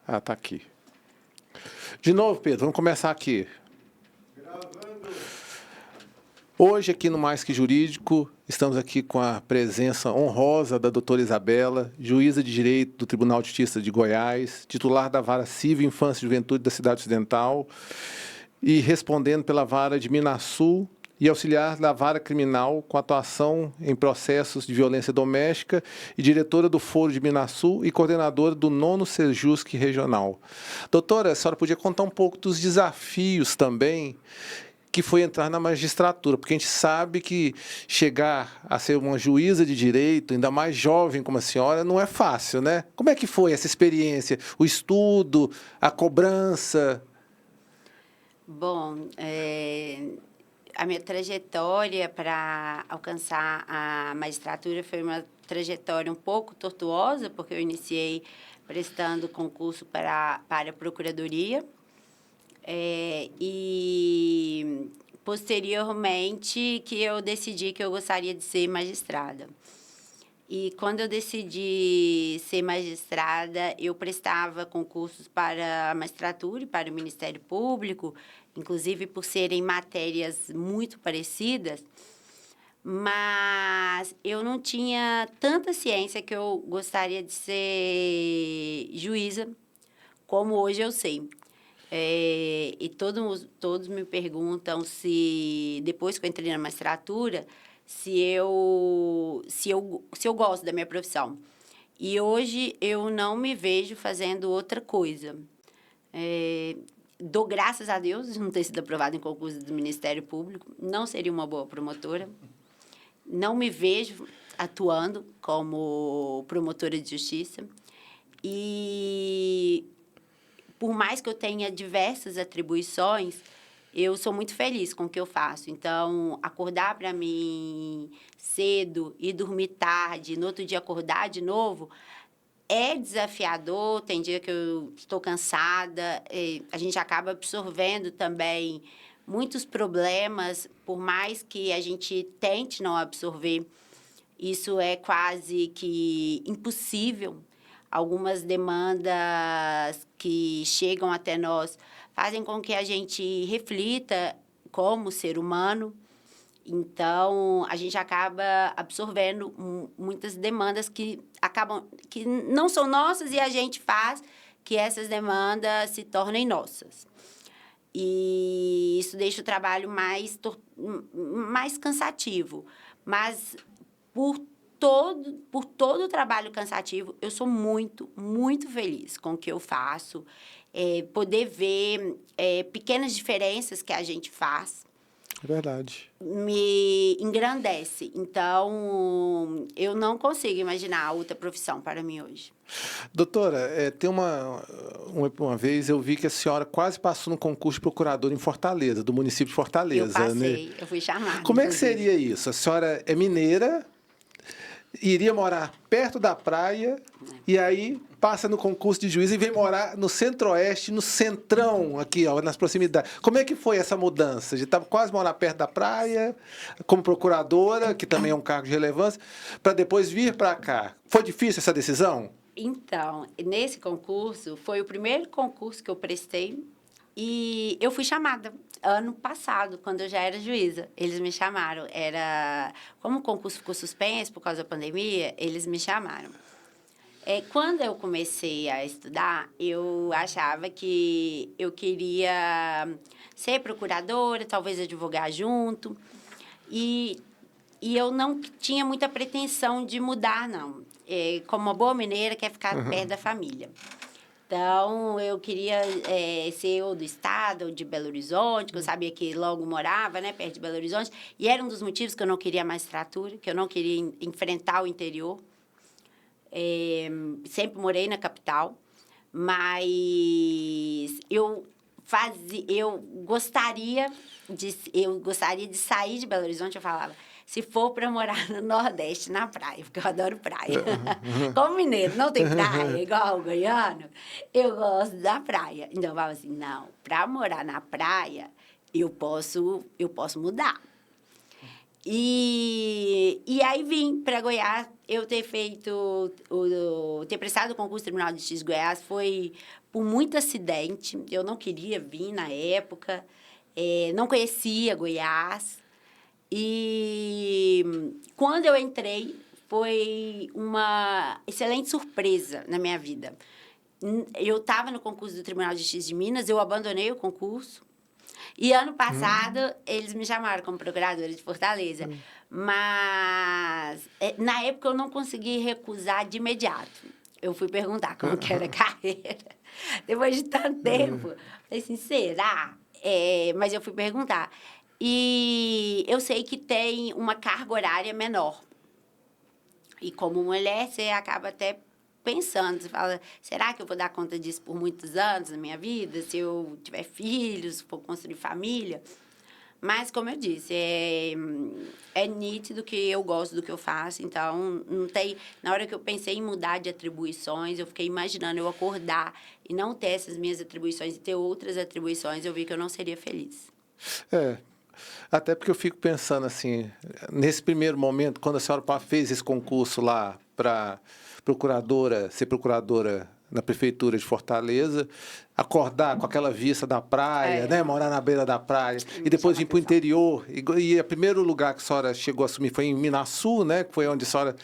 Ah, tá aqui. De novo, Pedro, vamos começar aqui. Hoje, aqui no Mais Que Jurídico, estamos aqui com a presença honrosa da doutora Isabela, juíza de Direito do Tribunal de Justiça de Goiás, titular da Vara Civil, Infância e Juventude da Cidade Ocidental e respondendo pela Vara de Minasul e auxiliar da Vara Criminal com atuação em processos de violência doméstica e diretora do Foro de Minasul e coordenadora do 9º Sejusc Regional. Doutora, a senhora podia contar um pouco dos desafios também que foi entrar na magistratura, porque a gente sabe que chegar a ser uma juíza de direito, ainda mais jovem como a senhora, não é fácil, né? Como é que foi essa experiência? O estudo, a cobrança? Bom, a minha trajetória para alcançar a magistratura foi uma trajetória um pouco tortuosa, porque eu iniciei prestando concurso para a Procuradoria, e posteriormente que eu decidi que eu gostaria de ser magistrada. E quando eu decidi ser magistrada, eu prestava concursos para a magistratura e para o Ministério Público, inclusive por serem matérias muito parecidas, mas eu não tinha tanta ciência que eu gostaria de ser juíza, como hoje eu sei. E todos me perguntam se, depois que eu entrei na magistratura, se eu gosto da minha profissão. E hoje eu não me vejo fazendo outra coisa. Dou graças a Deus de não ter sido aprovada em concurso do Ministério Público. Não seria uma boa promotora. Não me vejo atuando como promotora de justiça. E por mais que eu tenha diversas atribuições, eu sou muito feliz com o que eu faço. Então, acordar para mim cedo e dormir tarde, no outro dia acordar de novo, é desafiador. Tem dia que eu estou cansada, a gente acaba absorvendo também muitos problemas, por mais que a gente tente não absorver, isso é quase que impossível. Algumas demandas que chegam até nós fazem com que a gente reflita como ser humano. Então, a gente acaba absorvendo muitas demandas que não são nossas e a gente faz que essas demandas se tornem nossas. E isso deixa o trabalho mais cansativo. Mas, por todo o trabalho cansativo, eu sou muito, muito feliz com o que eu faço. Poder ver pequenas diferenças que a gente faz. É verdade. Me engrandece. Então, eu não consigo imaginar outra profissão para mim hoje. Doutora, tem uma vez eu vi que a senhora quase passou no concurso de procuradora em Fortaleza, do município de Fortaleza. Eu passei, né? eu fui chamada. Como é que seria isso? A senhora é mineira, iria morar perto da praia e aí passa no concurso de juiz e vem morar no Centro-Oeste, no centrão, aqui, ó, nas proximidades. Como é que foi essa mudança? De quase morar perto da praia, como procuradora, que também é um cargo de relevância, para depois vir para cá. Foi difícil essa decisão? Então, nesse concurso, foi o primeiro concurso que eu prestei e eu fui chamada ano passado, quando eu já era juíza. Eles me chamaram. Como o concurso ficou suspenso por causa da pandemia, eles me chamaram. Quando eu comecei a estudar, eu achava que eu queria ser procuradora, talvez advogar junto. E eu não tinha muita pretensão de mudar, não. Como uma boa mineira, quer ficar perto da família. Então, eu queria ser ou do estado, ou de Belo Horizonte, que eu sabia que logo morava, né, perto de Belo Horizonte. E era um dos motivos que eu não queria a magistratura, que eu não queria enfrentar o interior. Sempre morei na capital, mas eu gostaria de sair de Belo Horizonte. Eu falava, se for para morar no Nordeste, na praia, porque eu adoro praia. Como mineiro não tem praia, igual o goiano, eu gosto da praia. Então, eu falava assim, não, para morar na praia, eu posso mudar. E aí vim para Goiás. Eu ter feito, ter prestado o concurso do Tribunal de Justiça de Goiás foi por muito acidente. Eu não queria vir na época, não conhecia Goiás. E quando eu entrei, foi uma excelente surpresa na minha vida. Eu estava no concurso do Tribunal de Justiça de Minas, eu abandonei o concurso. E ano passado, eles me chamaram como procuradora de Fortaleza. Mas, na época, eu não consegui recusar de imediato. Eu fui perguntar como que era a carreira. Depois de tanto tempo, falei assim, será? Mas eu fui perguntar. E eu sei que tem uma carga horária menor. E como mulher, você acaba até pensando, você fala, será que eu vou dar conta disso por muitos anos na minha vida? Se eu tiver filhos, se for construir família? Mas, como eu disse, é nítido que eu gosto do que eu faço, então não tem... Na hora que eu pensei em mudar de atribuições, eu fiquei imaginando eu acordar e não ter essas minhas atribuições e ter outras atribuições, eu vi que eu não seria feliz. Até porque eu fico pensando assim, nesse primeiro momento, quando a senhora fez esse concurso lá para ser procuradora na prefeitura de Fortaleza, acordar com aquela vista da praia, né, morar na beira da praia, e depois vir para o interior, e o primeiro lugar que a senhora chegou a assumir foi em Minaçu, né, que foi onde a senhora...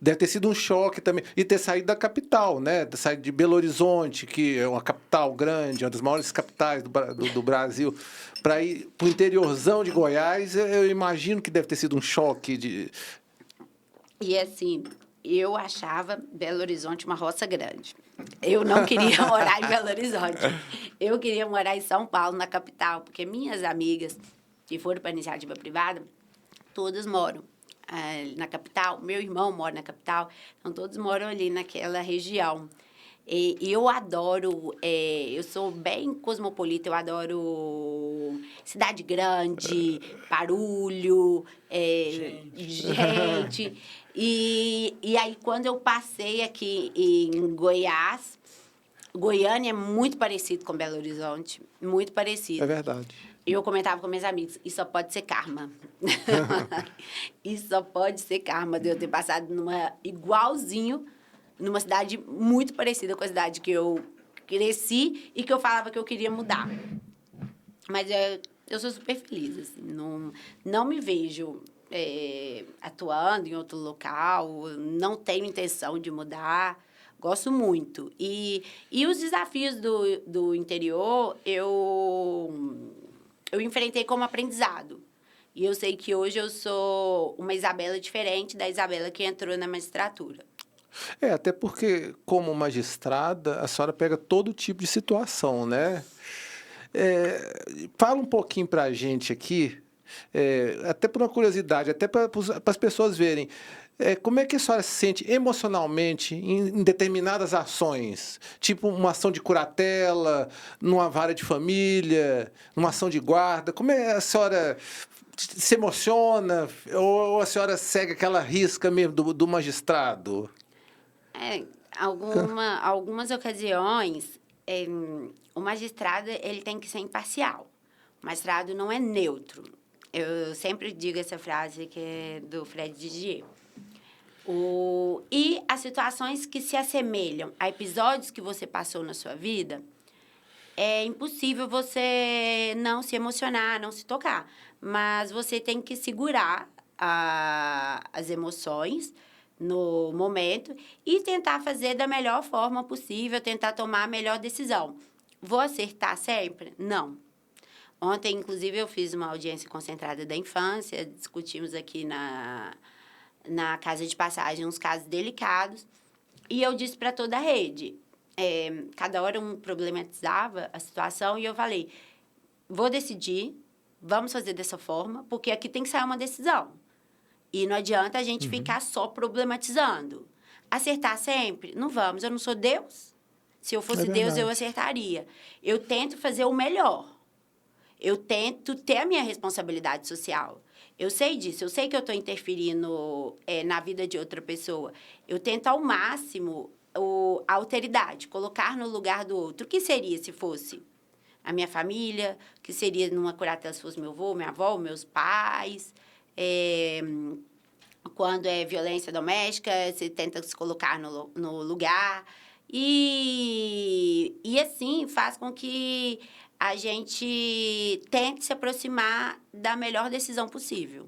Deve ter sido um choque também. E ter saído da capital, né? Ter saído de Belo Horizonte, que é uma capital grande, uma das maiores capitais do Brasil, para ir para o interiorzão de Goiás, eu imagino que deve ter sido um choque de... E assim, eu achava Belo Horizonte uma roça grande. Eu não queria morar em Belo Horizonte. Eu queria morar em São Paulo, na capital, porque minhas amigas que foram para a iniciativa privada, todas moram na capital. Meu irmão mora na capital, então todos moram ali naquela região. E eu adoro, eu sou bem cosmopolita, eu adoro cidade grande, barulho, gente. E aí, quando eu passei aqui em Goiás, Goiânia é muito parecido com Belo Horizonte, muito parecido. É verdade. Eu comentava com meus amigos, isso só pode ser karma. Isso só pode ser karma de eu ter passado igualzinho, numa cidade muito parecida com a cidade que eu cresci e que eu falava que eu queria mudar. Mas eu sou super feliz, assim, não me vejo atuando em outro local, não tenho intenção de mudar, gosto muito. E os desafios do interior, eu enfrentei como aprendizado. E eu sei que hoje eu sou uma Isabela diferente da Isabela que entrou na magistratura. Até porque, como magistrada, a senhora pega todo tipo de situação, né? Fala um pouquinho para a gente aqui, até por uma curiosidade, até para as pessoas verem, como é que a senhora se sente emocionalmente em determinadas ações? Tipo uma ação de curatela, numa vara de família, numa ação de guarda. Como é a senhora se emociona ou a senhora segue aquela risca mesmo do magistrado? Algumas ocasiões, o magistrado ele tem que ser imparcial. O magistrado não é neutro. Eu sempre digo essa frase que é do Fred Didier. E as situações que se assemelham a episódios que você passou na sua vida, é impossível você não se emocionar, não se tocar. Mas você tem que segurar as emoções no momento e tentar fazer da melhor forma possível, tentar tomar a melhor decisão. Vou acertar sempre? Não. Ontem, inclusive, eu fiz uma audiência concentrada da infância, discutimos aqui na Casa de Passagem uns casos delicados, e eu disse para toda a rede, cada hora um problematizava a situação, e eu falei, vou decidir, vamos fazer dessa forma, porque aqui tem que sair uma decisão. E não adianta a gente ficar só problematizando. Acertar sempre? Não vamos, eu não sou Deus. Se eu fosse Deus, eu acertaria. Eu tento fazer o melhor. Eu tento ter a minha responsabilidade social. Eu sei disso, eu sei que eu estou interferindo na vida de outra pessoa. Eu tento ao máximo a alteridade, colocar no lugar do outro. O que seria se fosse a minha família? O que seria numa curatela se fosse meu avô, minha avó, meus pais? Quando é violência doméstica, você tenta se colocar no lugar. E assim, faz com que a gente tente se aproximar da melhor decisão possível.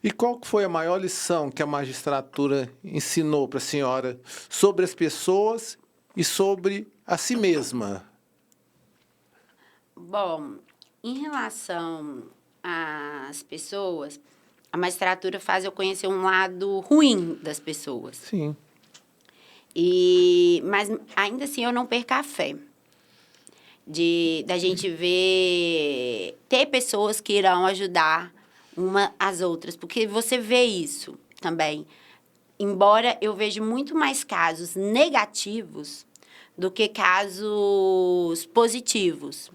E qual foi a maior lição que a magistratura ensinou para a senhora sobre as pessoas e sobre a si mesma? Bom, em relação às pessoas, a magistratura faz eu conhecer um lado ruim das pessoas. Sim. Mas, ainda assim, eu não perco a fé da gente ter pessoas que irão ajudar uma às outras, porque você vê isso também. Embora eu veja muito mais casos negativos do que casos positivos.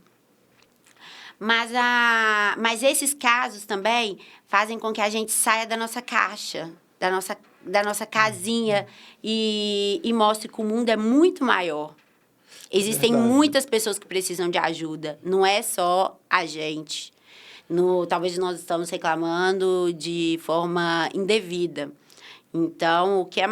Mas esses casos também fazem com que a gente saia da nossa caixa, da nossa casinha e mostre que o mundo é muito maior. Existem muitas pessoas que precisam de ajuda, não é só a gente. Talvez nós estamos reclamando de forma indevida. Então, o que a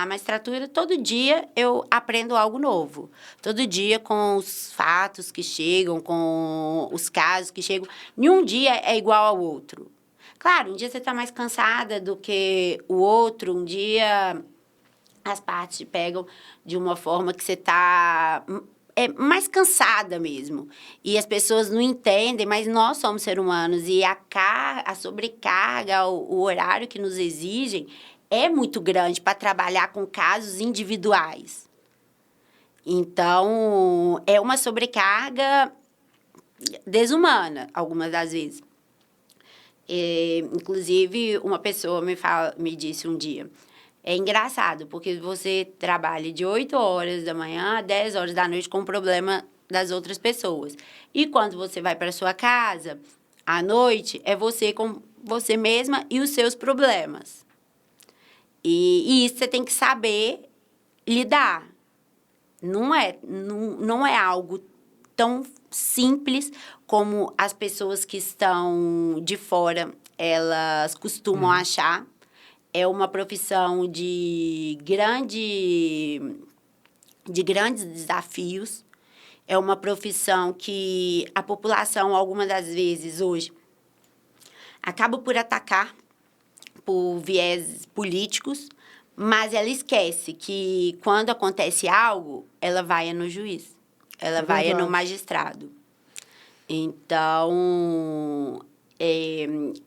magistratura, todo dia eu aprendo algo novo. Todo dia com os fatos que chegam, com os casos que chegam. Nenhum dia é igual ao outro. Claro, um dia você está mais cansada do que o outro, um dia as partes te pegam de uma forma que você está mais cansada mesmo. E as pessoas não entendem, mas nós somos seres humanos e a sobrecarga, o horário que nos exigem é muito grande para trabalhar com casos individuais. Então, é uma sobrecarga desumana, algumas das vezes. Inclusive, uma pessoa me disse um dia, é engraçado, porque você trabalha de 8 horas da manhã a 10 horas da noite com o problema das outras pessoas. E quando você vai para sua casa, à noite, é você com você mesma e os seus problemas. E isso você tem que saber lidar. Não é algo tão simples como as pessoas que estão de fora, elas costumam achar. É uma profissão de grandes desafios. É uma profissão que a população, algumas das vezes, hoje, acaba por atacar por viés políticos, mas ela esquece que, quando acontece algo, ela vai no juiz, ela vai no magistrado. Então,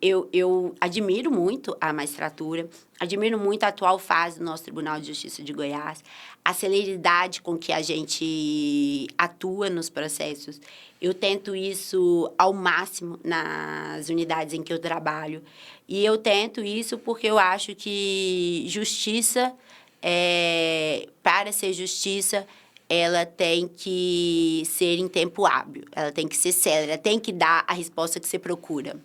eu admiro muito a magistratura, admiro muito a atual fase do nosso Tribunal de Justiça de Goiás, a celeridade com que a gente atua nos processos. Eu tento isso ao máximo nas unidades em que eu trabalho. E eu tento isso porque eu acho que justiça, para ser justiça, ela tem que ser em tempo hábil, ela tem que ser célere, ela tem que dar a resposta que você procura.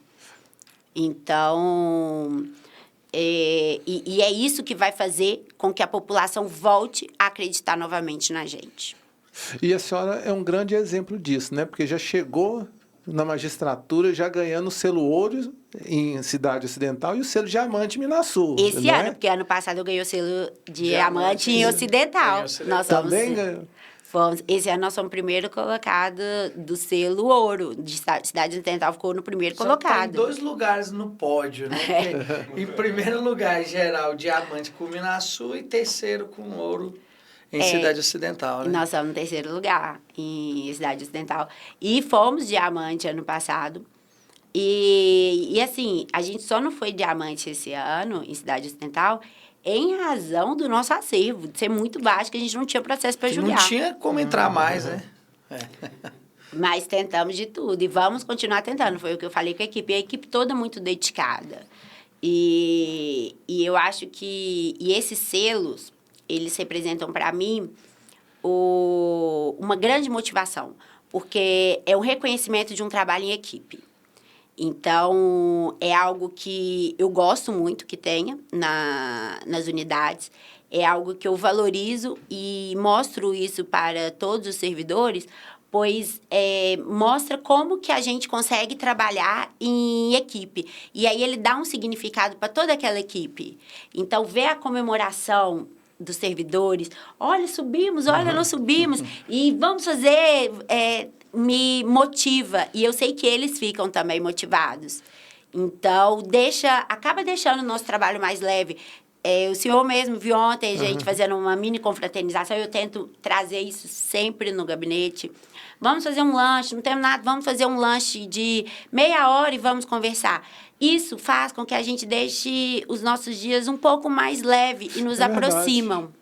Então, é isso que vai fazer com que a população volte a acreditar novamente na gente. E a senhora é um grande exemplo disso, né? Porque já chegou na magistratura já ganhando o selo ouro em Cidade Ocidental e o selo diamante em Minasul. Esse ano, porque ano passado eu ganhei o selo diamante em Ocidental. Nós também ganhamos. Esse ano nós somos o primeiro colocado do selo ouro. De Cidade Ocidental ficou no primeiro colocado. Tem 2 lugares no pódio, né? Em primeiro lugar, geral, diamante com Minasul e terceiro com ouro em Cidade Ocidental, né? Nós somos no terceiro lugar em Cidade Ocidental. E fomos diamante ano passado. E assim, a gente só não foi diamante esse ano em Cidade Ocidental em razão do nosso acervo, de ser muito baixo, que a gente não tinha processo para julgar. Não tinha como entrar mais, né? Mas tentamos de tudo e vamos continuar tentando. Foi o que eu falei com a equipe toda muito dedicada. E eu acho que esses selos, eles representam para mim uma grande motivação, porque é um reconhecimento de um trabalho em equipe. Então, é algo que eu gosto muito que tenha nas unidades, é algo que eu valorizo e mostro isso para todos os servidores, pois mostra como que a gente consegue trabalhar em equipe. E aí ele dá um significado para toda aquela equipe. Então, ver a comemoração dos servidores, olha, subimos, olha, não subimos, e vamos fazer, me motiva. E eu sei que eles ficam também motivados. Então, acaba deixando o nosso trabalho mais leve. O senhor mesmo viu ontem a gente fazendo uma mini confraternização, eu tento trazer isso sempre no gabinete. Vamos fazer um lanche, não temos nada, vamos fazer um lanche de meia hora e vamos conversar. Isso faz com que a gente deixe os nossos dias um pouco mais leve e nos aproximam.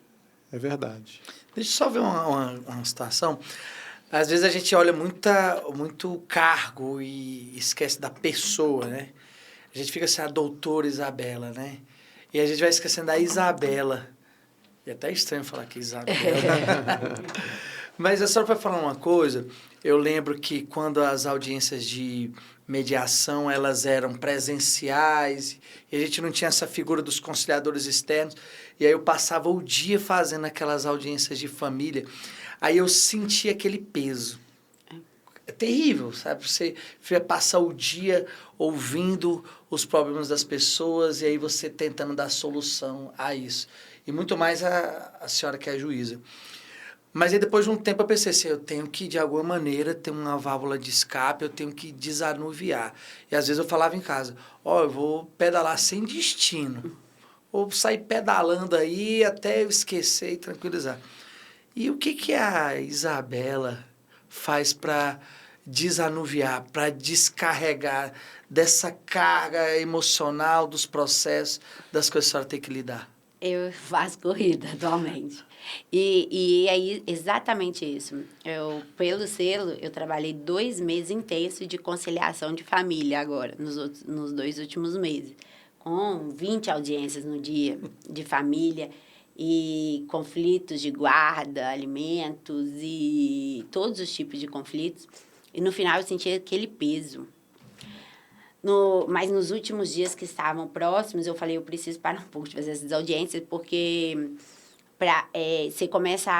É verdade. Deixa eu só ver uma situação. Às vezes a gente olha muito cargo e esquece da pessoa, né? A gente fica assim, a doutora Isabela, né? E a gente vai esquecendo da Isabela. É até estranho falar que Isabela. Mas é só para falar uma coisa. Eu lembro que quando as audiências de mediação, elas eram presenciais, e a gente não tinha essa figura dos conciliadores externos, e aí eu passava o dia fazendo aquelas audiências de família, aí eu sentia aquele peso. É terrível, sabe? Você passar o dia ouvindo os problemas das pessoas e aí você tentando dar solução a isso. E muito mais a senhora que é a juíza. Mas aí depois de um tempo eu pensei assim, eu tenho que de alguma maneira ter uma válvula de escape, eu tenho que desanuviar. E às vezes eu falava em casa, eu vou pedalar sem destino. Ou sair pedalando aí até eu esquecer e tranquilizar. E o que a Isabela faz para desanuviar, para descarregar dessa carga emocional dos processos, das coisas que a senhora tem que lidar? Eu faço corrida atualmente. E é exatamente isso. Pelo selo, eu trabalhei 2 meses intensos de conciliação de família agora, nos 2 últimos meses. Com 20 audiências no dia de família e conflitos de guarda, alimentos e todos os tipos de conflitos. E no final eu senti aquele peso. Mas nos últimos dias que estavam próximos, eu falei, eu preciso parar um pouco de fazer essas audiências, porque você começa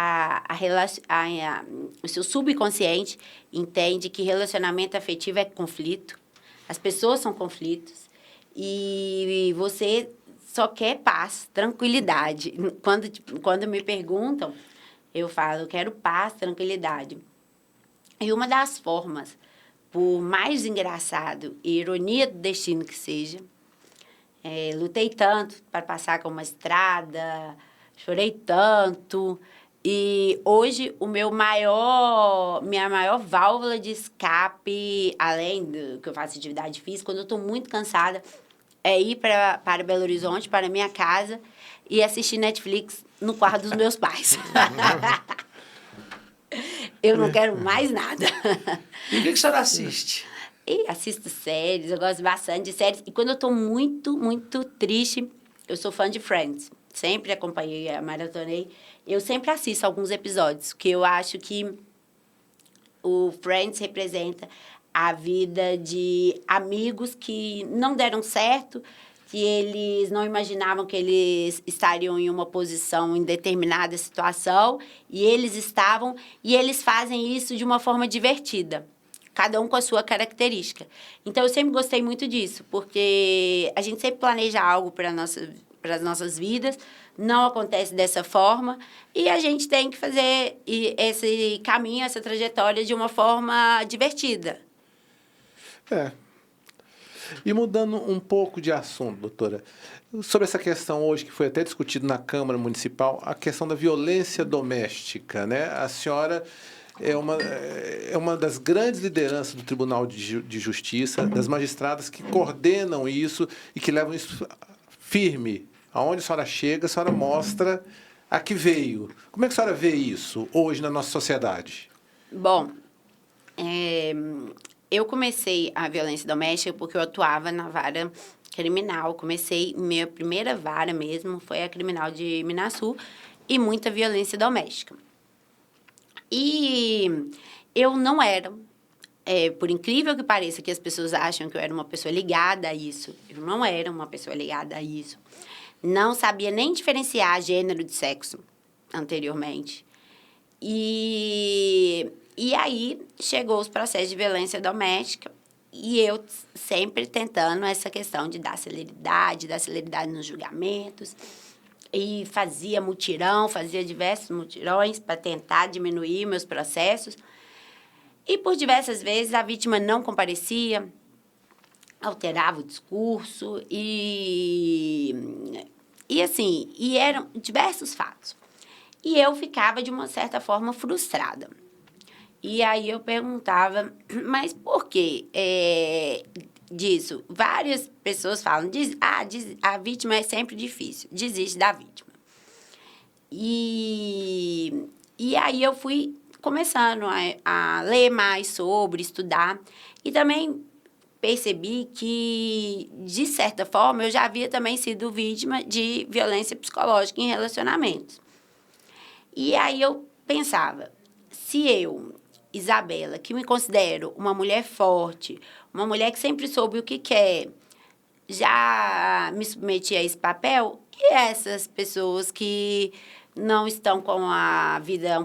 o seu subconsciente entende que relacionamento afetivo é conflito, as pessoas são conflitos, e você só quer paz, tranquilidade. Quando me perguntam, eu falo, eu quero paz, tranquilidade. E uma das formas, por mais engraçado e ironia do destino que seja, lutei tanto para passar com uma estrada, chorei tanto, e hoje minha maior válvula de escape, além do que eu faço atividade física, quando eu estou muito cansada, é ir para Belo Horizonte, para minha casa, e assistir Netflix no quarto dos meus pais. Eu não quero mais nada. E o que a senhora assiste? E assisto séries, eu gosto bastante de séries. E quando eu estou muito, muito triste, eu sou fã de Friends. Sempre acompanhei, maratonei. Eu sempre assisto alguns episódios, porque eu acho que o Friends representa a vida de amigos que não deram certo, que eles não imaginavam que eles estariam em uma posição em determinada situação, e eles estavam, e eles fazem isso de uma forma divertida, cada um com a sua característica. Então, eu sempre gostei muito disso, porque a gente sempre planeja algo para as nossas vidas, não acontece dessa forma, e a gente tem que fazer esse caminho, essa trajetória de uma forma divertida. E mudando um pouco de assunto, doutora, sobre essa questão hoje que foi até discutido na Câmara Municipal, a questão da violência doméstica, né? A senhora é uma das grandes lideranças do Tribunal de Justiça, das magistradas que coordenam isso e que levam isso firme. Aonde a senhora chega, a senhora mostra a que veio. Como é que a senhora vê isso hoje na nossa sociedade? Bom, eu comecei a violência doméstica porque eu atuava na vara criminal. Minha primeira vara mesmo foi a criminal de Minasul e muita violência doméstica. E eu não era, por incrível que pareça, que as pessoas acham que eu era uma pessoa ligada a isso. Eu não era uma pessoa ligada a isso. Não sabia nem diferenciar gênero de sexo anteriormente. E E aí, chegou os processos de violência doméstica e eu sempre tentando essa questão de dar celeridade nos julgamentos. E fazia mutirão, fazia diversos mutirões para tentar diminuir meus processos. E por diversas vezes a vítima não comparecia, alterava o discurso e assim, e eram diversos fatos. E eu ficava, de uma certa forma, frustrada. E aí eu perguntava, mas por que disso? Várias pessoas falam, a vítima é sempre difícil, desiste da vítima. E aí eu fui começando a ler mais sobre, estudar, e também percebi que, de certa forma, eu já havia também sido vítima de violência psicológica em relacionamentos. E aí eu pensava, se eu, Isabela, que me considero uma mulher forte, uma mulher que sempre soube o que quer, já me submeti a esse papel, e essas pessoas que não estão com a vida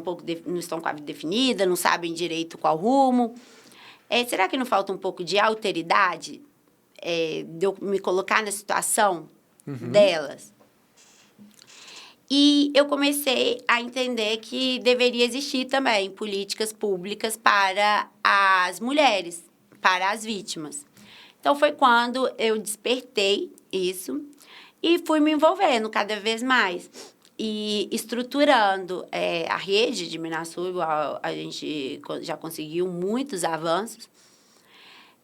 não estão com a vida definida, não sabem direito qual rumo, será que não falta um pouco de alteridade de eu me colocar na situação delas? E eu comecei a entender que deveria existir também políticas públicas para as mulheres, para as vítimas. Então, foi quando eu despertei isso e fui me envolvendo cada vez mais. E estruturando a rede de Minasul, a gente já conseguiu muitos avanços.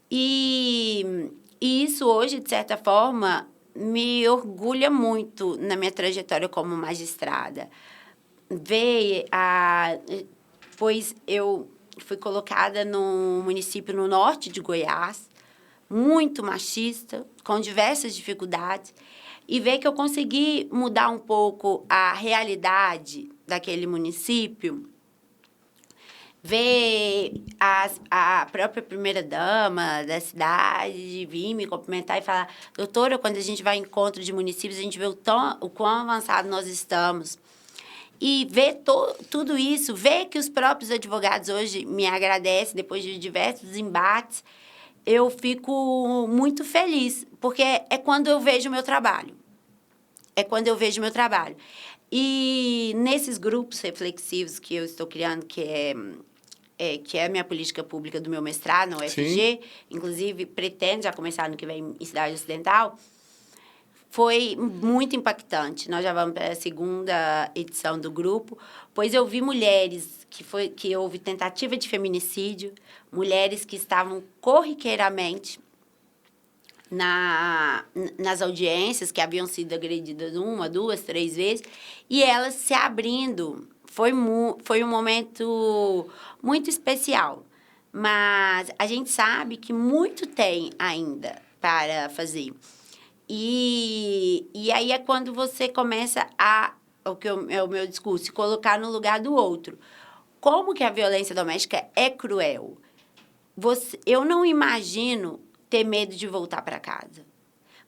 E isso hoje, de certa forma, me orgulha muito na minha trajetória como magistrada. Pois eu fui colocada num município no norte de Goiás, muito machista, com diversas dificuldades, e ver que eu consegui mudar um pouco a realidade daquele município, ver a própria primeira-dama da cidade vir me cumprimentar e falar, doutora, quando a gente vai em encontro de municípios, a gente vê o quão avançado nós estamos. E ver tudo isso, ver que os próprios advogados hoje me agradecem, depois de diversos embates, eu fico muito feliz, porque é quando eu vejo o meu trabalho. E nesses grupos reflexivos que eu estou criando, que é a minha política pública do meu mestrado, no UFG, inclusive pretendo já começar ano que vem em Cidade Ocidental, foi muito impactante. Nós já vamos para a segunda edição do grupo, pois eu vi mulheres que houve tentativa de feminicídio, mulheres que estavam corriqueiramente nas audiências, que haviam sido agredidas 1, 2, 3 vezes, e elas se abrindo. Foi um momento muito especial, mas a gente sabe que muito tem ainda para fazer. E aí é quando você começa é o meu discurso, se colocar no lugar do outro. Como que a violência doméstica é cruel? Eu não imagino ter medo de voltar para casa.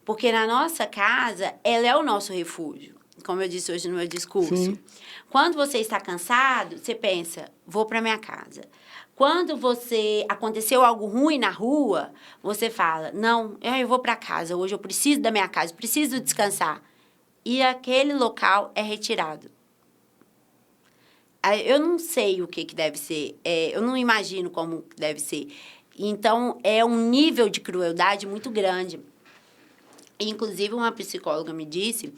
Porque na nossa casa, ela é o nosso refúgio, como eu disse hoje no meu discurso. Sim. Quando você está cansado, você pensa, vou para minha casa. Quando aconteceu algo ruim na rua, você fala, não, eu vou para casa, hoje eu preciso da minha casa, preciso descansar. E aquele local é retirado. Eu não sei o que deve ser, eu não imagino como deve ser. Então, é um nível de crueldade muito grande. Inclusive, uma psicóloga me disse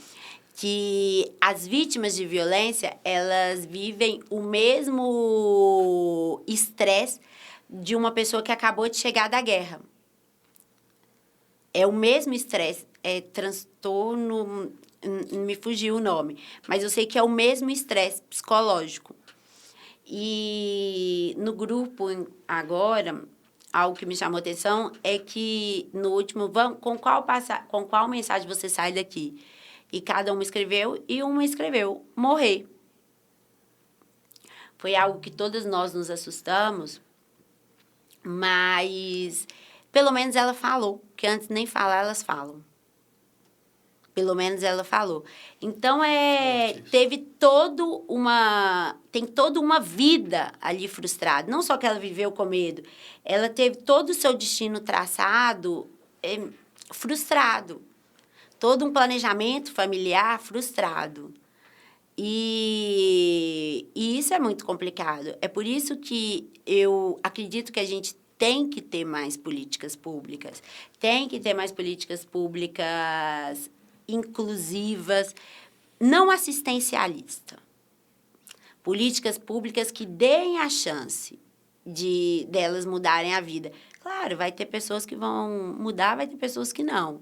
que as vítimas de violência, elas vivem o mesmo estresse de uma pessoa que acabou de chegar da guerra. É o mesmo estresse, é transtorno, me fugiu o nome, mas eu sei que é o mesmo estresse psicológico. E no grupo agora, algo que me chamou a atenção é que no último, com qual mensagem você sai daqui? E cada uma escreveu, e uma escreveu, morrer. Foi algo que todas nós nos assustamos, mas pelo menos ela falou, que antes nem falar elas falam. Pelo menos ela falou. Então, tem toda uma vida ali frustrada. Não só que ela viveu com medo, ela teve todo o seu destino traçado frustrado. Todo um planejamento familiar frustrado. E isso é muito complicado. É por isso que eu acredito que a gente tem que ter mais políticas públicas. Tem que ter mais políticas públicas inclusivas, não assistencialistas. Políticas públicas que deem a chance delas mudarem a vida. Claro, vai ter pessoas que vão mudar, vai ter pessoas que não.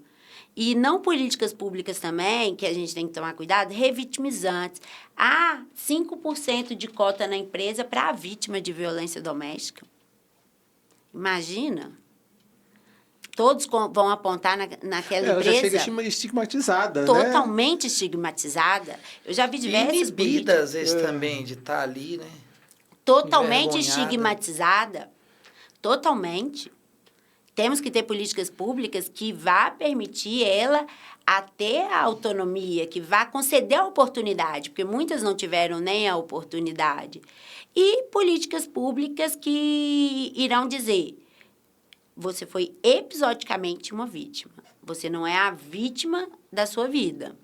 E não políticas públicas também, que a gente tem que tomar cuidado, revitimizantes. 5% de cota na empresa para a vítima de violência doméstica. Imagina. Todos vão apontar naquela empresa. Ela já chega estigmatizada, totalmente, né? Estigmatizada. Eu já vi diversas inibida, às vezes, também, de estar ali, né? Totalmente estigmatizada. Totalmente. Temos que ter políticas públicas que vá permitir ela a ter a autonomia, que vá conceder a oportunidade, porque muitas não tiveram nem a oportunidade. E políticas públicas que irão dizer: você foi episodicamente uma vítima. Você não é a vítima da sua vida.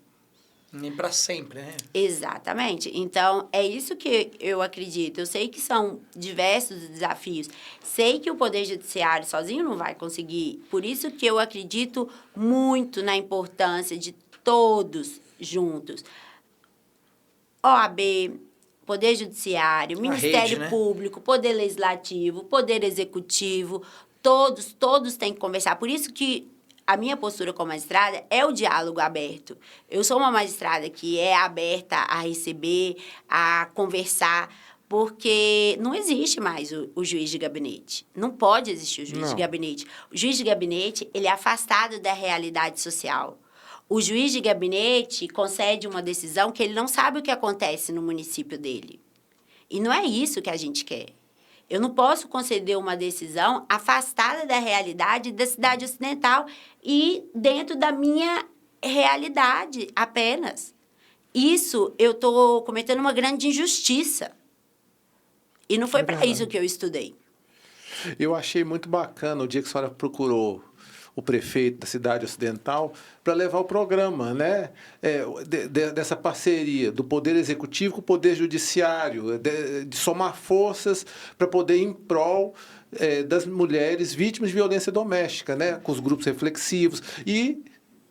Nem para sempre, né? Exatamente. Então, é isso que eu acredito. Eu sei que são diversos desafios. Sei que o Poder Judiciário sozinho não vai conseguir. Por isso que eu acredito muito na importância de todos juntos. OAB, Poder Judiciário, Ministério rede, né? Público, Poder Legislativo, Poder Executivo, todos têm que conversar. Por isso que a minha postura como magistrada é o diálogo aberto. Eu sou uma magistrada que é aberta a receber, a conversar, porque não existe mais o juiz de gabinete. Não pode existir o juiz de gabinete. O juiz de gabinete, ele é afastado da realidade social. O juiz de gabinete concede uma decisão que ele não sabe o que acontece no município dele. E não é isso que a gente quer. Eu não posso conceder uma decisão afastada da realidade da cidade ocidental e dentro da minha realidade apenas. Isso, eu estou cometendo uma grande injustiça. E não foi para isso que eu estudei. Eu achei muito bacana o dia que a senhora procurou o prefeito da cidade ocidental para levar o programa, né? Dessa parceria do Poder Executivo com o Poder Judiciário, de somar forças para poder ir em prol das mulheres vítimas de violência doméstica, né? Com os grupos reflexivos e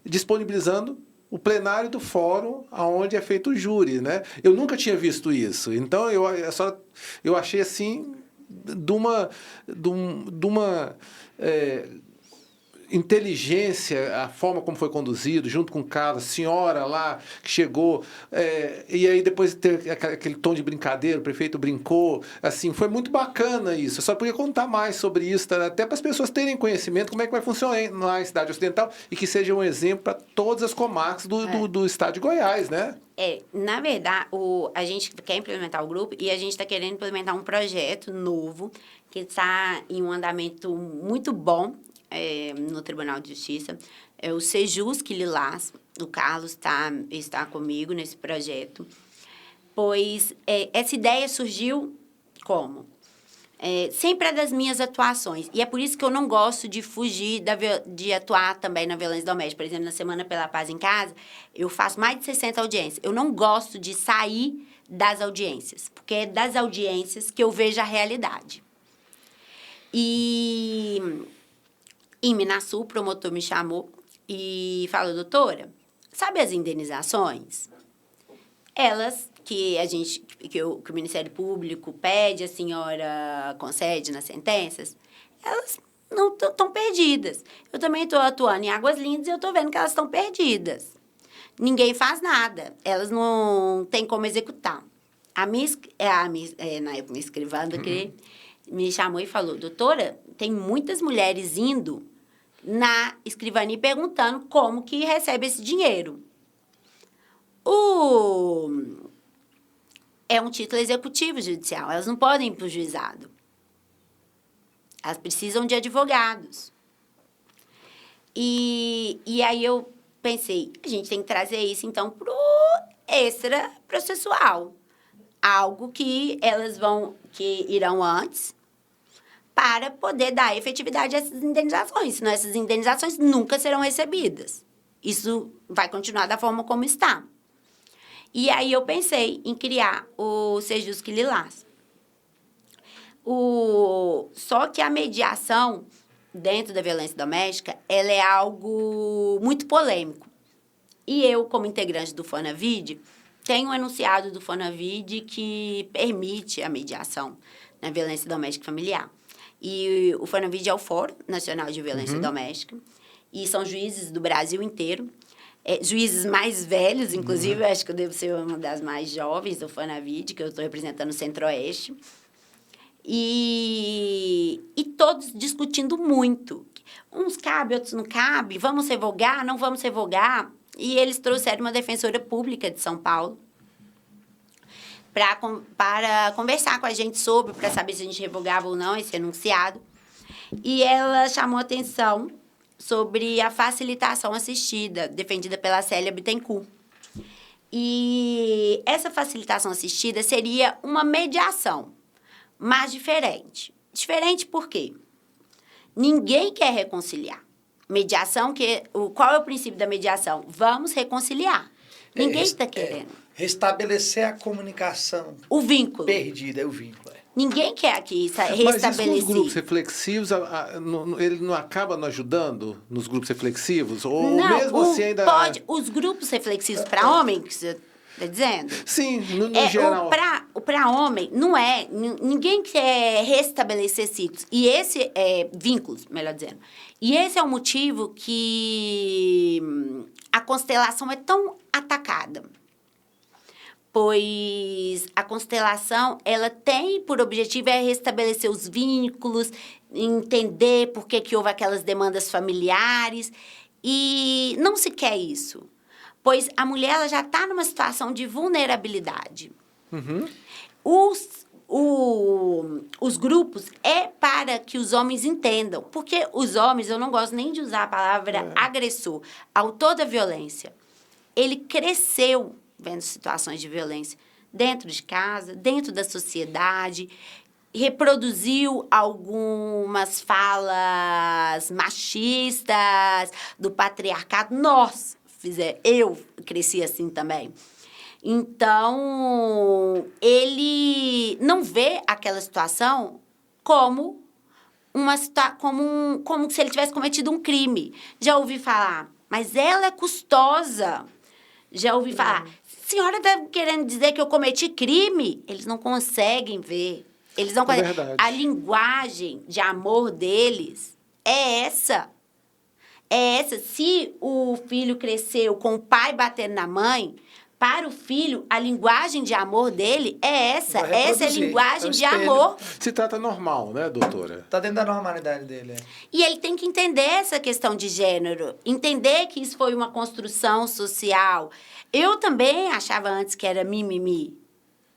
disponibilizando o plenário do fórum onde é feito o júri, né? Eu nunca tinha visto isso. Então, eu achei assim de uma inteligência, a forma como foi conduzido, junto com o Carlos, a senhora lá que chegou, e aí depois ter aquele tom de brincadeira, o prefeito brincou, assim, foi muito bacana isso. Eu só podia contar mais sobre isso, tá? Até para as pessoas terem conhecimento como é que vai funcionar na cidade ocidental e que seja um exemplo para todas as comarcas do estado de Goiás, né? Na verdade, a gente quer implementar o grupo e a gente está querendo implementar um projeto novo que está em um andamento muito bom, no Tribunal de Justiça. É o Sejusc Lilás, o Carlos está comigo nesse projeto, pois essa ideia surgiu como? Sempre é das minhas atuações. E é por isso que eu não gosto de fugir de atuar também na violência doméstica. Por exemplo, na Semana pela Paz em Casa, eu faço mais de 60 audiências. Eu não gosto de sair das audiências, porque é das audiências que eu vejo a realidade. E em Minasul, o promotor me chamou e falou: doutora, sabe as indenizações? Elas que o Ministério Público pede, a senhora concede nas sentenças, elas não estão perdidas. Eu também estou atuando em Águas Lindas e eu estou vendo que elas estão perdidas. Ninguém faz nada. Elas não têm como executar. Na época, minha escrivã que me chamou e falou: doutora, tem muitas mulheres indo na escrivania perguntando como que recebe esse dinheiro. É um título executivo judicial, elas não podem ir para o juizado. Elas precisam de advogados. E aí eu pensei, a gente tem que trazer isso, então, pro extraprocessual. Algo que que irão antes para poder dar efetividade a essas indenizações. Senão, essas indenizações nunca serão recebidas. Isso vai continuar da forma como está. E aí eu pensei em criar o Sejusc Lilás. Só que a mediação dentro da violência doméstica, ela é algo muito polêmico. E eu, como integrante do Fonavid, tenho um enunciado do Fonavid que permite a mediação na violência doméstica familiar. E o Fonavid é o Fórum Nacional de Violência Doméstica. E são juízes do Brasil inteiro. Juízes mais velhos, inclusive, acho que eu devo ser uma das mais jovens do Fonavid, que eu estou representando o Centro-Oeste. E todos discutindo muito. Uns cabe, outros não cabe. Vamos revogar, não vamos revogar. E eles trouxeram uma defensora pública de São Paulo para conversar com a gente sobre, para saber se a gente revogava ou não esse enunciado. E ela chamou atenção sobre a facilitação assistida, defendida pela Célia Bittencourt. E essa facilitação assistida seria uma mediação, mas diferente. Diferente por quê? Ninguém quer reconciliar. Mediação, qual é o princípio da mediação? Vamos reconciliar. Ninguém está querendo. Restabelecer a comunicação. O vínculo. Perdida, é o vínculo. Mas Ninguém quer aqui isso restabelecer. com os grupos reflexivos, ele não acaba nos ajudando nos grupos reflexivos? Ou Não, mesmo assim ainda... pode. Os grupos reflexivos para homem, que você está dizendo? Sim, no geral. Para homem, não é. Ninguém quer restabelecer ciclos. E esse vínculos, melhor dizendo. E esse é o motivo que a constelação é tão atacada. Pois a constelação, ela tem por objetivo restabelecer os vínculos, entender por que houve aquelas demandas familiares. E não se quer isso. Pois a mulher ela já está numa situação de vulnerabilidade. Uhum. Os grupos é para que os homens entendam. Porque os homens, eu não gosto nem de usar a palavra agressor, autor da violência. Ele cresceu vendo situações de violência dentro de casa, dentro da sociedade, reproduziu algumas falas machistas do patriarcado. Eu cresci assim também. Então, ele não vê aquela situação como como se ele tivesse cometido um crime. Já ouvi falar, mas ela é custosa. Já ouvi falar, senhora está querendo dizer que eu cometi crime? Eles não conseguem ver. Eles não conseguem. Verdade. A linguagem de amor deles é essa. É essa. Se o filho cresceu com o pai batendo na mãe, para o filho, a linguagem de amor dele é essa. Essa é a linguagem de amor. Se trata normal, né, doutora? Está dentro da normalidade dele. E ele tem que entender essa questão de gênero. Entender que isso foi uma construção social. Eu também achava antes que era mimimi.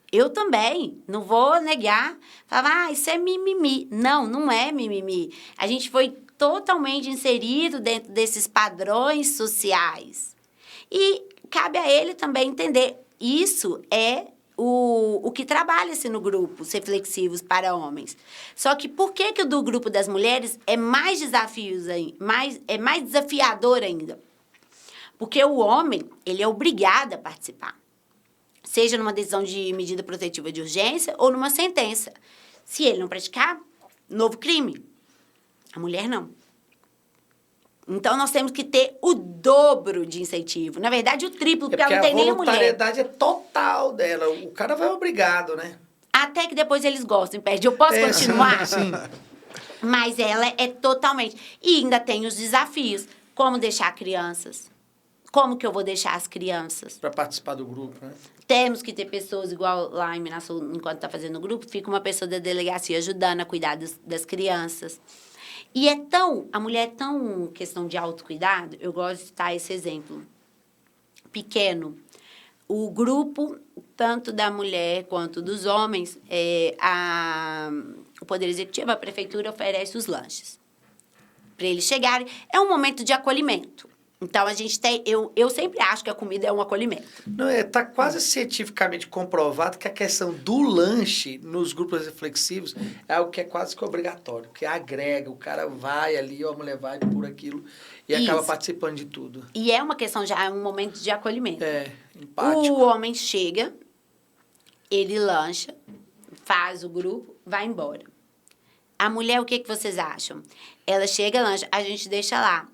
Eu também. Não vou negar. Falava, isso é mimimi. Não, não é mimimi. A gente foi totalmente inserido dentro desses padrões sociais. E cabe a ele também entender. Isso é o que trabalha-se no grupo, ser flexivos para homens. Só que por que o do grupo das mulheres é mais mais desafiador ainda? Porque o homem, ele é obrigado a participar. Seja numa decisão de medida protetiva de urgência ou numa sentença. Se ele não praticar, novo crime. A mulher não. Então, nós temos que ter o dobro de incentivo. Na verdade, o triplo, porque ela não tem nem a mulher. A voluntariedade é total dela. O cara vai obrigado, né? Até que depois eles gostam, pede. Eu posso continuar? Sim. Mas ela é totalmente. E ainda tem os desafios. Como deixar crianças? Como que eu vou deixar as crianças? Para participar do grupo, né? Temos que ter pessoas, igual lá em Minasul, enquanto está fazendo o grupo, fica uma pessoa da delegacia ajudando a cuidar das crianças. E a mulher é tão questão de autocuidado, eu gosto de citar esse exemplo. Pequeno, o grupo, tanto da mulher quanto dos homens, o Poder Executivo, a Prefeitura oferece os lanches. Para eles chegarem, é um momento de acolhimento. Então, a gente tem... Eu sempre acho que a comida é um acolhimento. Não, tá quase cientificamente comprovado que a questão do lanche nos grupos reflexivos é algo que é quase que obrigatório, que agrega, o cara vai ali, ou a mulher vai por aquilo e acaba Isso. participando de tudo. E é uma questão, já é um momento de acolhimento. Empático. O homem chega, ele lancha, faz o grupo, vai embora. A mulher, o que vocês acham? Ela chega, lancha, a gente deixa lá.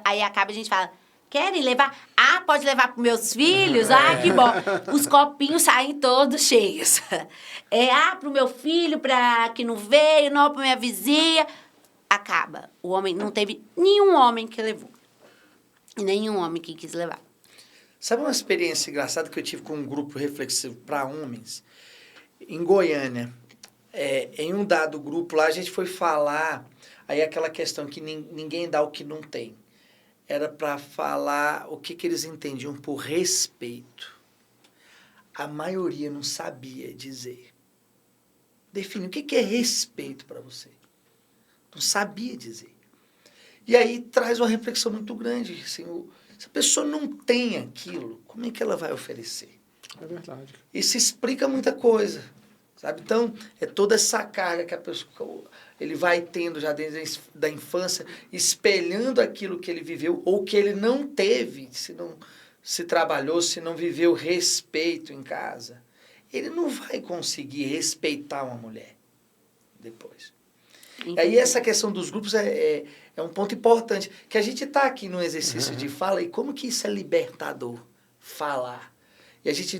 Aí acaba, a gente fala, querem levar? Ah, pode levar para meus filhos? Ah, que bom. Os copinhos saem todos cheios. Para o meu filho, para que não veio, não para minha vizinha. Acaba. O homem, não teve nenhum homem que levou. E nenhum homem que quis levar. Sabe uma experiência engraçada que eu tive com um grupo reflexivo para homens? Em Goiânia, em um dado grupo lá, a gente foi falar, aí aquela questão que ninguém dá o que não tem. Era para falar o que eles entendiam por respeito. A maioria não sabia dizer. Define o que é respeito para você. Não sabia dizer. E aí traz uma reflexão muito grande. Assim, se a pessoa não tem aquilo, como é que ela vai oferecer? É verdade. E se explica muita coisa, sabe? Então, é toda essa carga que a pessoa, ele vai tendo já desde da infância, espelhando aquilo que ele viveu ou que ele não teve, se não se trabalhou, se não viveu respeito em casa. Ele não vai conseguir respeitar uma mulher depois. E aí essa questão dos grupos é um ponto importante, que a gente está aqui no exercício de fala, e como que isso é libertador, falar. E a gente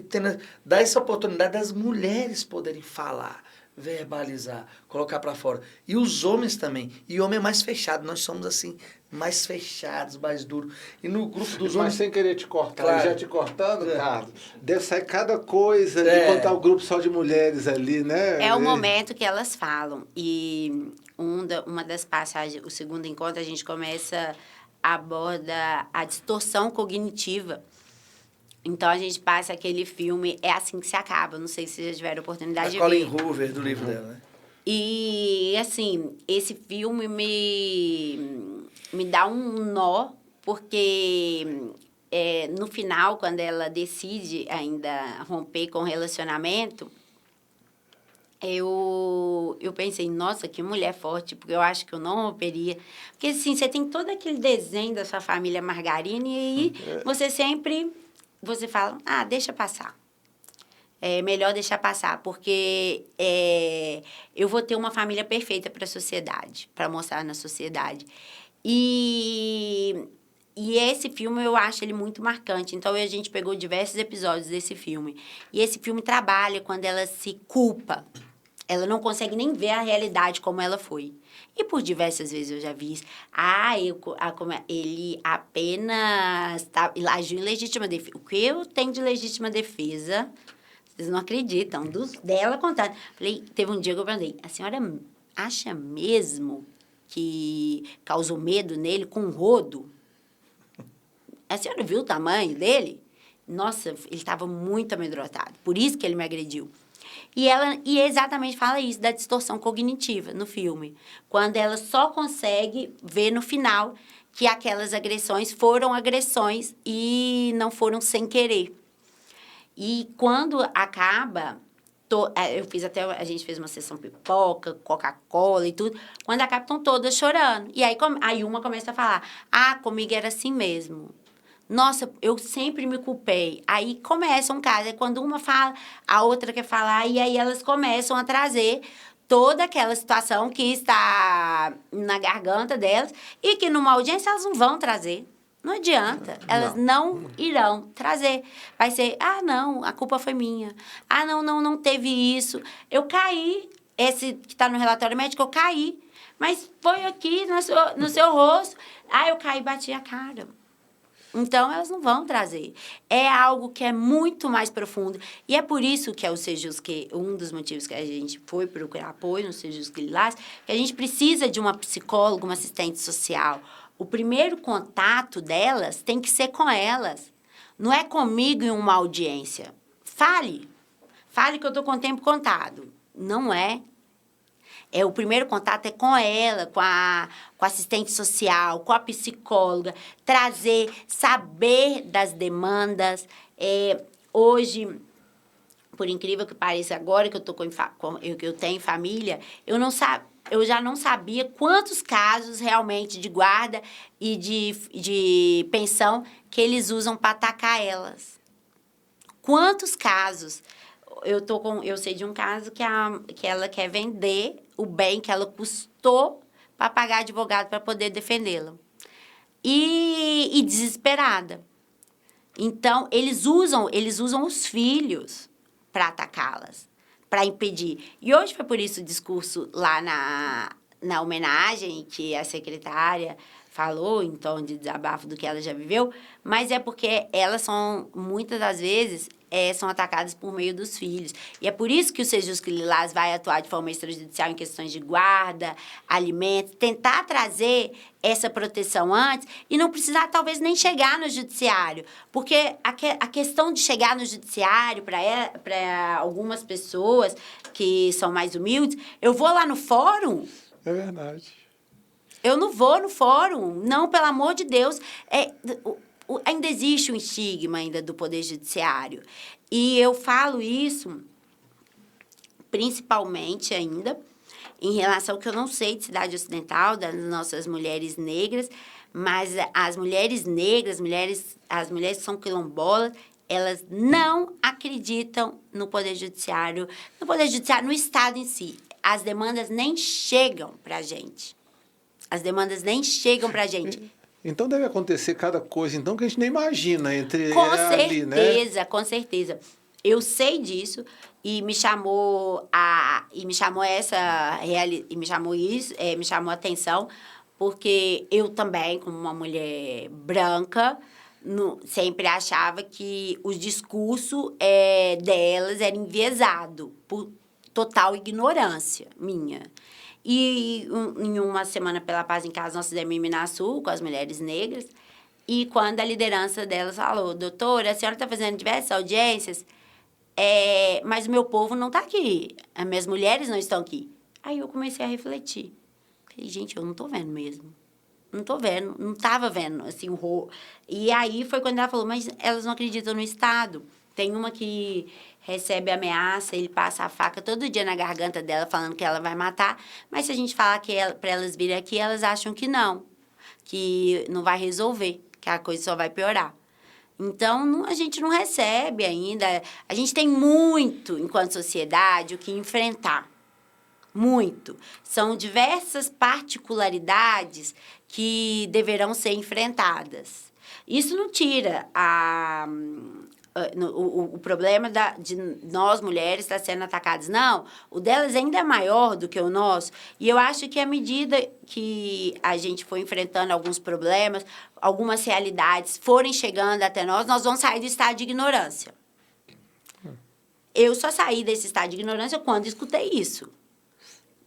dá essa oportunidade das mulheres poderem falar, verbalizar, colocar para fora. E os homens também. E o homem é mais fechado, nós somos assim, mais fechados, mais duros. E no grupo dos Mas homens... sem querer te cortar, Claro. já te cortando, Carlos, deve sair cada coisa de contar o grupo só de mulheres ali, né? É o momento que elas falam. E uma das passagens, o segundo encontro, a gente começa a abordar a distorção cognitiva. Então, a gente passa aquele filme, É Assim que Se Acaba. Não sei se vocês já tiveram a oportunidade de ver. Colin Hoover, do livro dela, né? E, assim, esse filme me dá um nó, porque no final, quando ela decide ainda romper com o relacionamento, eu pensei, nossa, que mulher forte, porque eu acho que eu não romperia. Porque, assim, você tem todo aquele desenho da sua família margarina e aí você sempre... Você fala, deixa passar. É melhor deixar passar, porque eu vou ter uma família perfeita para a sociedade, para mostrar na sociedade. E esse filme, eu acho ele muito marcante. Então, a gente pegou diversos episódios desse filme. E esse filme trabalha quando ela se culpa. Ela não consegue nem ver a realidade como ela foi. E por diversas vezes eu já vi isso. Ele apenas agiu em legítima defesa. O que eu tenho de legítima defesa, vocês não acreditam, dela contando. Teve um dia que eu perguntei, a senhora acha mesmo que causou medo nele com um rodo? A senhora viu o tamanho dele? Nossa, ele estava muito amedrontado. Por isso que ele me agrediu. E exatamente fala isso, da distorção cognitiva no filme. Quando ela só consegue ver no final que aquelas agressões foram agressões e não foram sem querer. E quando acaba, a gente fez uma sessão pipoca, Coca-Cola e tudo. Quando acaba, estão todas chorando. E aí uma começa a falar, comigo era assim mesmo. Nossa, eu sempre me culpei. Aí começa um caso. Quando uma fala, a outra quer falar, e aí elas começam a trazer toda aquela situação que está na garganta delas e que numa audiência elas não vão trazer. Não adianta. Elas não irão trazer. Vai ser, não, a culpa foi minha. Não teve isso. Eu caí. Esse que está no relatório médico, eu caí. Mas foi aqui no seu rosto. Eu caí e bati a cara. Então, elas não vão trazer. É algo que é muito mais profundo. E é por isso que é o Sejusque, um dos motivos que a gente foi procurar apoio no Sejusque Lilás, que a gente precisa de uma psicóloga, uma assistente social. O primeiro contato delas tem que ser com elas. Não é comigo em uma audiência. Fale que eu estou com o tempo contado. Não é. O primeiro contato é com ela, com a assistente social, com a psicóloga, trazer, saber das demandas. Hoje, por incrível que pareça, agora que eu tenho família, eu já não sabia quantos casos realmente de guarda e de pensão que eles usam para atacar elas. Quantos casos? Eu sei de um caso que ela quer vender o bem que ela custou para pagar advogado para poder defendê-la. E desesperada. Então, eles usam os filhos para atacá-las, para impedir. E hoje foi por isso o discurso lá na homenagem que a secretária falou, em tom de desabafo do que ela já viveu, mas é porque elas são, muitas das vezes, são atacadas por meio dos filhos. E é por isso que o Sejusc Lilás vai atuar de forma extrajudicial em questões de guarda, alimentos, tentar trazer essa proteção antes e não precisar, talvez, nem chegar no judiciário. Porque a questão de chegar no judiciário, para algumas pessoas que são mais humildes, eu vou lá no fórum... É verdade. Eu não vou no fórum. Não, pelo amor de Deus. Ainda existe um estigma ainda do Poder Judiciário. E eu falo isso principalmente ainda em relação ao que eu não sei de Cidade Ocidental, das nossas mulheres negras, mas as mulheres negras, as mulheres que são quilombolas, elas não acreditam no Poder Judiciário, no Estado em si. As demandas nem chegam para a gente. As demandas nem chegam para a gente. Então deve acontecer cada coisa, então, que a gente nem imagina entre com ali, certeza, né? Com certeza. Eu sei disso e me chamou a atenção, porque eu também, como uma mulher branca, sempre achava que o discurso delas era enviesado por total ignorância minha. E em uma semana pela paz em casa, nós fizemos em Minasul com as mulheres negras. E quando a liderança delas falou, doutora, a senhora está fazendo diversas audiências, mas o meu povo não está aqui. As minhas mulheres não estão aqui. Aí eu comecei a refletir. Falei, gente, eu não estou vendo mesmo. Não estou vendo, não estava vendo, assim, o horror. E aí foi quando ela falou, mas elas não acreditam no Estado. Tem uma que recebe ameaça, ele passa a faca todo dia na garganta dela, falando que ela vai matar. Mas se a gente falar para elas virem aqui, elas acham que não vai resolver, que a coisa só vai piorar. Então, a gente não recebe ainda. A gente tem muito, enquanto sociedade, o que enfrentar. Muito. São diversas particularidades que deverão ser enfrentadas. Isso não tira o problema de nós, mulheres, estar sendo atacadas. Não, o delas ainda é maior do que o nosso. E eu acho que à medida que a gente for enfrentando alguns problemas, algumas realidades forem chegando até nós vamos sair do estado de ignorância. Eu só saí desse estado de ignorância quando escutei isso.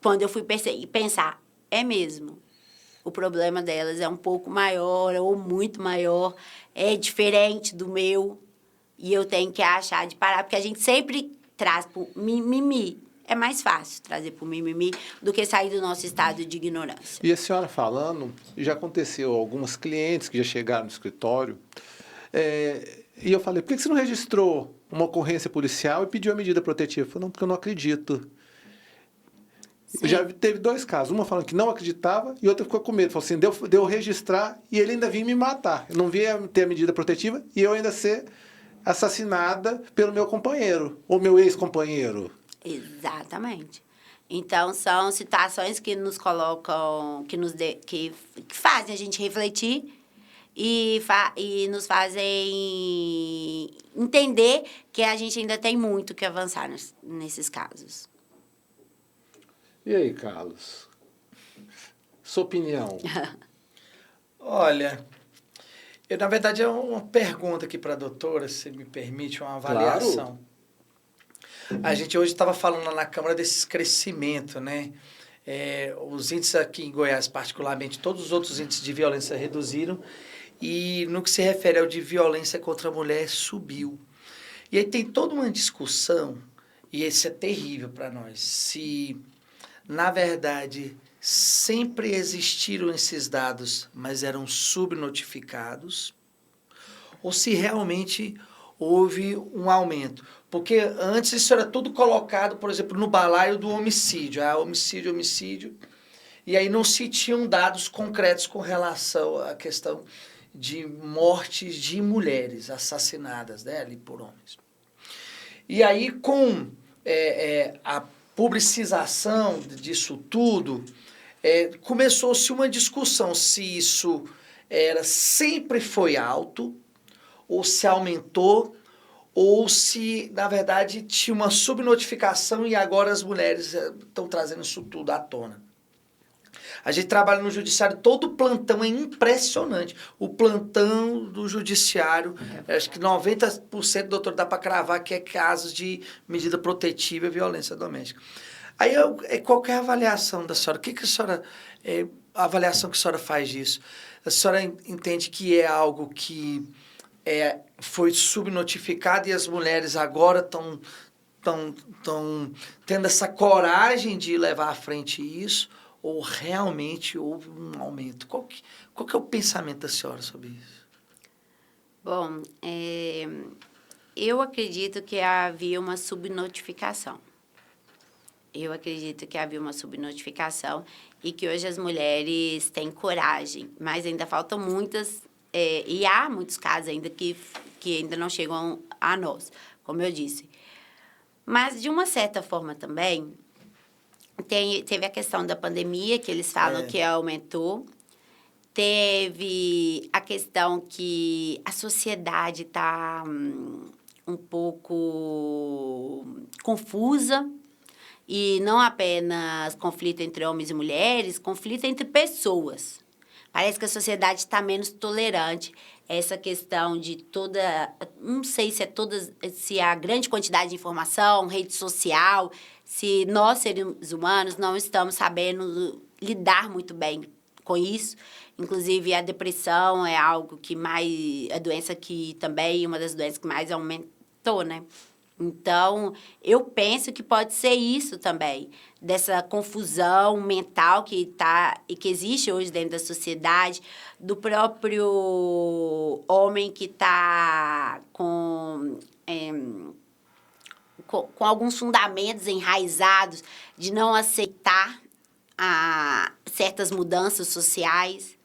Quando eu fui pensar, é mesmo. O problema delas é um pouco maior ou muito maior, é diferente do meu. E eu tenho que achar de parar, porque a gente sempre traz para o mimimi. É mais fácil trazer para o mimimi do que sair do nosso estado de ignorância. E a senhora falando, já aconteceu algumas clientes que já chegaram no escritório, e eu falei, por que você não registrou uma ocorrência policial e pediu a medida protetiva? Eu falei, não, porque eu não acredito. Sim. Já teve 2 casos, uma falando que não acreditava e outra ficou com medo. Falou assim, deu registrar e ele ainda vinha me matar. Eu não via ter a medida protetiva e eu ainda ser assassinada pelo meu companheiro, ou meu ex-companheiro. Exatamente. Então, são situações que nos colocam, que fazem a gente refletir e nos fazem entender que a gente ainda tem muito que avançar nesses casos. E aí, Carlos? Sua opinião? Olha, na verdade, é uma pergunta aqui para a doutora, se me permite, uma avaliação. Claro. A gente hoje estava falando lá na Câmara desse crescimento, né? Os índices aqui em Goiás, particularmente, todos os outros índices de violência reduziram e no que se refere ao de violência contra a mulher, subiu. E aí tem toda uma discussão, e isso é terrível para nós, se na verdade, sempre existiram esses dados, mas eram subnotificados, ou se realmente houve um aumento. Porque antes isso era tudo colocado, por exemplo, no balaio do homicídio. Homicídio, homicídio. E aí não se tinham dados concretos com relação à questão de mortes de mulheres assassinadas, né, ali por homens. E aí, com a publicização disso tudo, começou-se uma discussão se isso sempre foi alto, ou se aumentou, ou se, na verdade, tinha uma subnotificação e agora as mulheres estão trazendo isso tudo à tona. A gente trabalha no judiciário, todo plantão é impressionante. O plantão do judiciário, acho que 90%, doutor, dá para cravar que é casos de medida protetiva e violência doméstica. Aí, qual que é a avaliação da senhora? O que a senhora, a avaliação que a senhora faz disso? A senhora entende que é algo que foi subnotificado e as mulheres agora estão tendo essa coragem de levar à frente isso? Ou realmente houve um aumento? Qual que é o pensamento da senhora sobre isso? Bom, eu acredito que havia uma subnotificação. Eu acredito que havia uma subnotificação e que hoje as mulheres têm coragem, mas ainda faltam muitas, e há muitos casos ainda que ainda não chegam a nós, como eu disse. Mas, de uma certa forma também, teve a questão da pandemia, que eles falam que aumentou. Teve a questão que a sociedade está um pouco confusa. E não apenas conflito entre homens e mulheres, conflito entre pessoas. Parece que a sociedade está menos tolerante. Essa questão de toda... Não sei se a grande quantidade de informação, rede social, se nós, seres humanos, não estamos sabendo lidar muito bem com isso. Inclusive, a depressão é algo que mais... A doença que também, uma das doenças que mais aumentou, né? Então, eu penso que pode ser isso também, dessa confusão mental que existe hoje dentro da sociedade, do próprio homem que está com alguns fundamentos enraizados de não aceitar certas mudanças sociais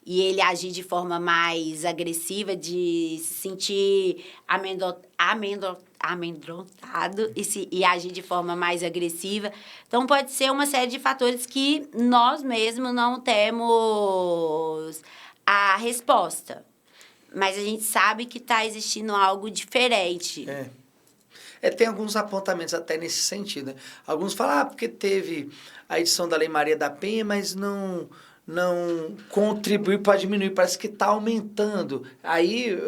e ele agir de forma mais agressiva, de se sentir amedrontado e agir de forma mais agressiva. Então, pode ser uma série de fatores que nós mesmos não temos a resposta. Mas a gente sabe que está existindo algo diferente. Tem alguns apontamentos até nesse sentido, né? Alguns falam, porque teve a edição da Lei Maria da Penha, mas não contribuiu para diminuir, parece que está aumentando. Aí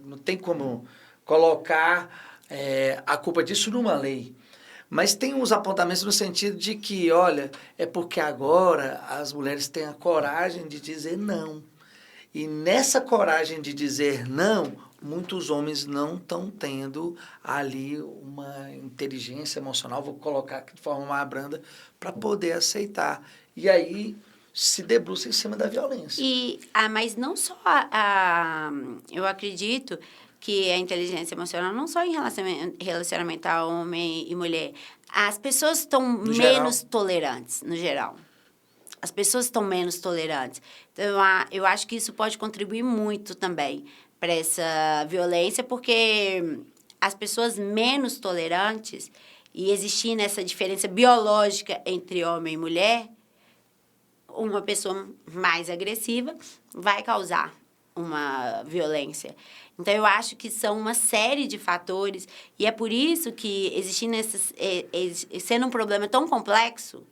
não tem como colocar a culpa disso numa lei. Mas tem uns apontamentos no sentido de que, olha, é porque agora as mulheres têm a coragem de dizer não. E nessa coragem de dizer não, muitos homens não estão tendo ali uma inteligência emocional, vou colocar aqui de forma mais branda, para poder aceitar. E aí se debruça em cima da violência. Mas não só eu acredito que a inteligência emocional, não só em relacionamento a homem e mulher, as pessoas estão menos tolerantes, no geral. As pessoas estão menos tolerantes. Então, eu acho que isso pode contribuir muito também para essa violência, porque as pessoas menos tolerantes, e existindo essa diferença biológica entre homem e mulher, uma pessoa mais agressiva vai causar uma violência. Então, eu acho que são uma série de fatores, e é por isso que, sendo um problema tão complexo,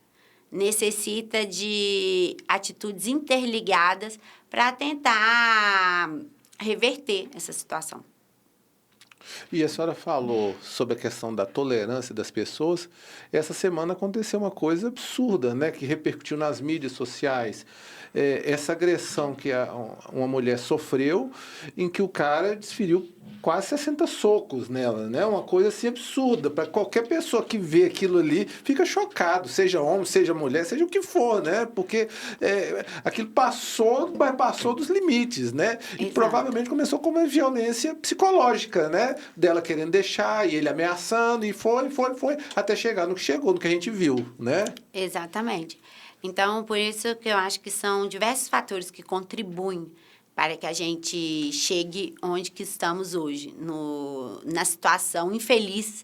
necessita de atitudes interligadas para tentar reverter essa situação. E a senhora falou sobre a questão da tolerância das pessoas. Essa semana aconteceu uma coisa absurda, né, que repercutiu nas mídias sociais. Essa agressão que uma mulher sofreu, em que o cara desferiu quase 60 socos nela, né? Uma coisa assim absurda. Para qualquer pessoa que vê aquilo ali, fica chocado, seja homem, seja mulher, seja o que for, né? Porque aquilo passou dos limites, né? E Exato. provavelmente começou com uma violência psicológica, né? Dela querendo deixar e ele ameaçando e foi, até chegar no que chegou, no que a gente viu, né? Exatamente. Então, por isso que eu acho que são diversos fatores que contribuem para que a gente chegue onde que estamos hoje, na situação infeliz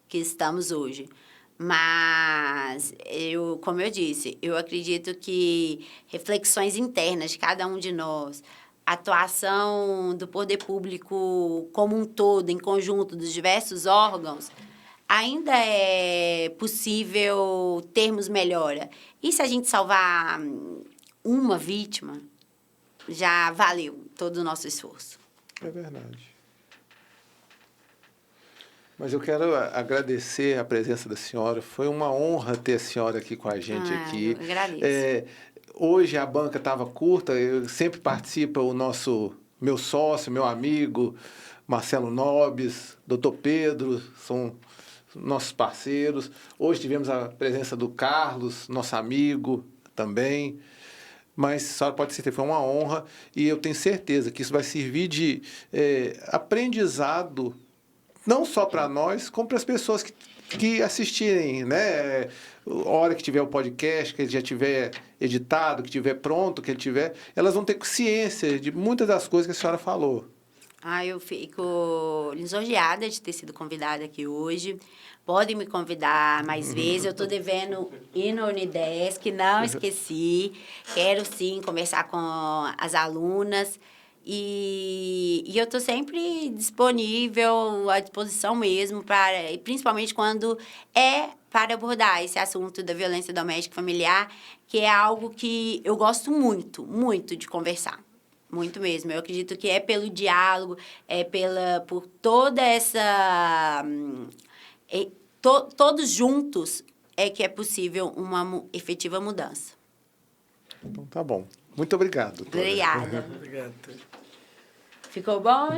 que estamos hoje. Mas, como eu disse, eu acredito que reflexões internas de cada um de nós, atuação do poder público como um todo, em conjunto dos diversos órgãos, ainda é possível termos melhora. E se a gente salvar uma vítima, já valeu todo o nosso esforço. É verdade. Mas eu quero agradecer a presença da senhora. Foi uma honra ter a senhora aqui com a gente aqui. Eu agradeço. Hoje a banca estava curta, eu sempre participa meu sócio, meu amigo, Marcelo Nobis, doutor Pedro, são nossos parceiros. Hoje tivemos a presença do Carlos, nosso amigo também. Mas a senhora pode certeza, foi uma honra e eu tenho certeza que isso vai servir de aprendizado não só para nós, como para as pessoas que assistirem, né? A hora que tiver o podcast, que ele já tiver editado, que tiver pronto, que ele tiver, elas vão ter ciência de muitas das coisas que a senhora falou. Eu fico lisonjeada de ter sido convidada aqui hoje. Podem me convidar mais vezes. Eu estou devendo ir no Unidesk, não esqueci. Quero, sim, conversar com as alunas. E eu estou sempre disponível, à disposição mesmo, principalmente quando para abordar esse assunto da violência doméstica e familiar, que é algo que eu gosto muito, muito de conversar. Muito mesmo. Eu acredito que é pelo diálogo, por toda essa... todos juntos é que é possível uma efetiva mudança. Então, tá bom. Muito obrigado, doutora. Obrigada. Obrigado. Ficou bom?